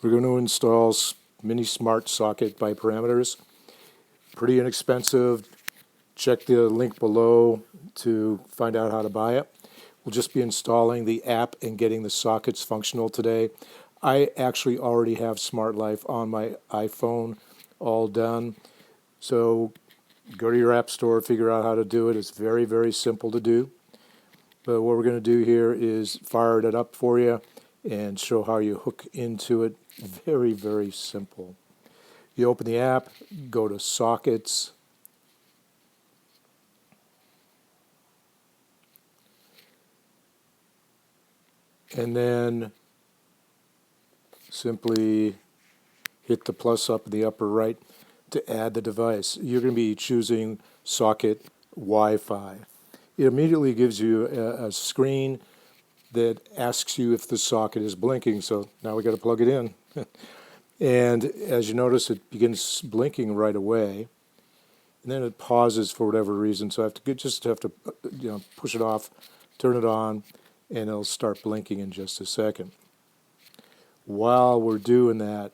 We're going to install mini smart socket by parameters. Pretty inexpensive. Check the link below to find out how to buy it. We'll just be installing the app and getting the sockets functional today. I actually already have Smart Life on my iPhone all done. So go to your app store, figure out how to do it. It's very, very simple to do. But what we're going to do here is fire it up for you and show how you hook into it. Very, very simple. You open the app, go to Sockets, and then simply hit the plus up in the upper right to add the device. You're going to be choosing socket Wi-Fi. It immediately gives you a screen that asks you if the socket is blinking, so now we got to plug it in. And as you notice, it begins blinking right away, and then it pauses for whatever reason, so I have to just have to push it off, turn it on, and it'll start blinking in just a second. While we're doing that,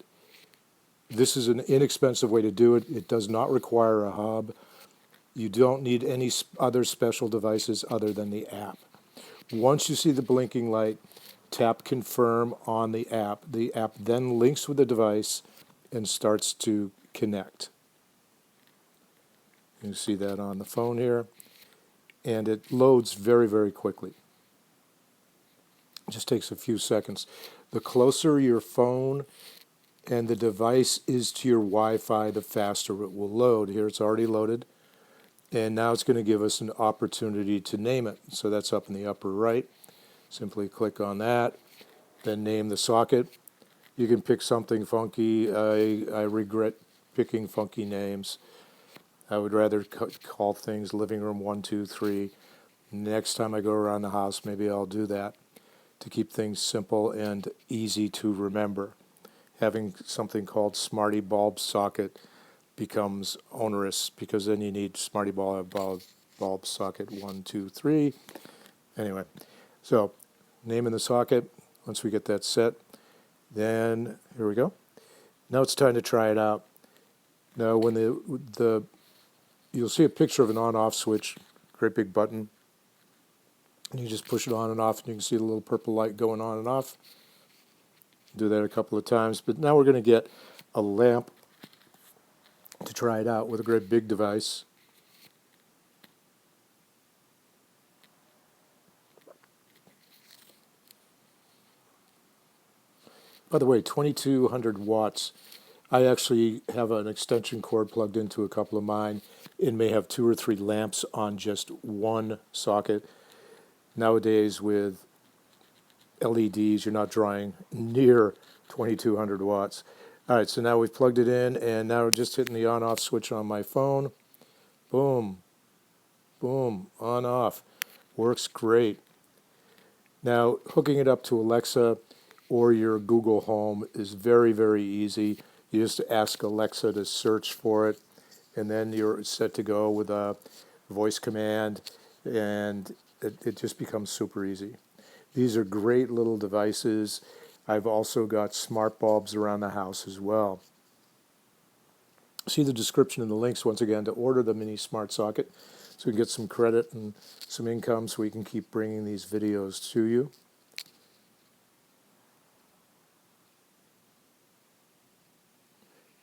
this is an inexpensive way to do it. It does not require a hub. You don't need any other special devices other than the app. Once you see the blinking light, tap confirm on the app. The app then links with the device and starts to connect. You can see that on the phone here. And it loads very, very quickly. It just takes a few seconds. The closer your phone and the device is to your Wi-Fi, the faster it will load. Here it's already loaded. And now it's going to give us an opportunity to name it. So that's up in the upper right. Simply click on that, then name the socket. You can pick something funky. I regret picking funky names. I would rather call things living room 1, 2, 3. Next time I go around the house, maybe I'll do that to keep things simple and easy to remember. Having something called Smarty Bulb Socket becomes onerous because then you need Smarty Bulb Socket 1, 2, 3. Anyway, so naming the socket. Once we get that set, then here we go. Now it's time to try it out. Now when you'll see a picture of an on-off switch, great big button. And you just push it on and off, and you can see the little purple light going on and off. Do that a couple of times, but now we're going to get a lamp to try it out with a great big device. By the way, 2200 watts. I actually have an extension cord plugged into a couple of mine and may have 2 or 3 lamps on just one socket. Nowadays with LEDs, you're not drawing near 2200 watts. All right, so now we've plugged it in, and now we're just hitting the on-off switch on my phone. Boom, boom, on-off. Works great. Now, hooking it up to Alexa or your Google Home is very, very easy. You just ask Alexa to search for it, and then you're set to go with a voice command, and it just becomes super easy. These are great little devices. I've also got smart bulbs around the house as well. See the description and the links once again to order the mini smart socket so we can get some credit and some income so we can keep bringing these videos to you.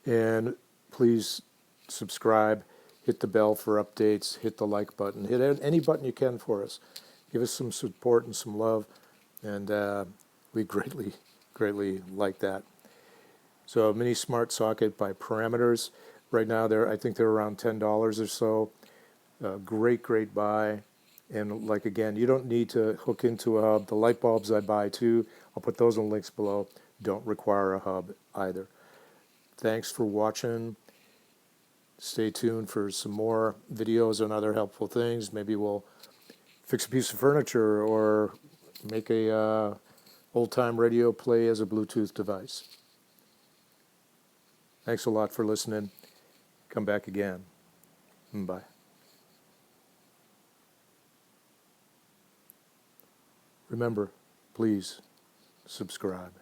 And please subscribe, hit the bell for updates, hit the like button, hit any button you can for us. Give us some support and some love, and we greatly like that. So a mini smart socket by Parameters. Right now, I think they're around $10 or so. Great buy. And like again, you don't need to hook into a hub. The light bulbs I buy too, I'll put those in the links below, don't require a hub either. Thanks for watching. Stay tuned for some more videos on other helpful things. Maybe we'll fix a piece of furniture or make a old-time radio play as a Bluetooth device. Thanks a lot for listening. Come back again. Bye. Remember, please subscribe.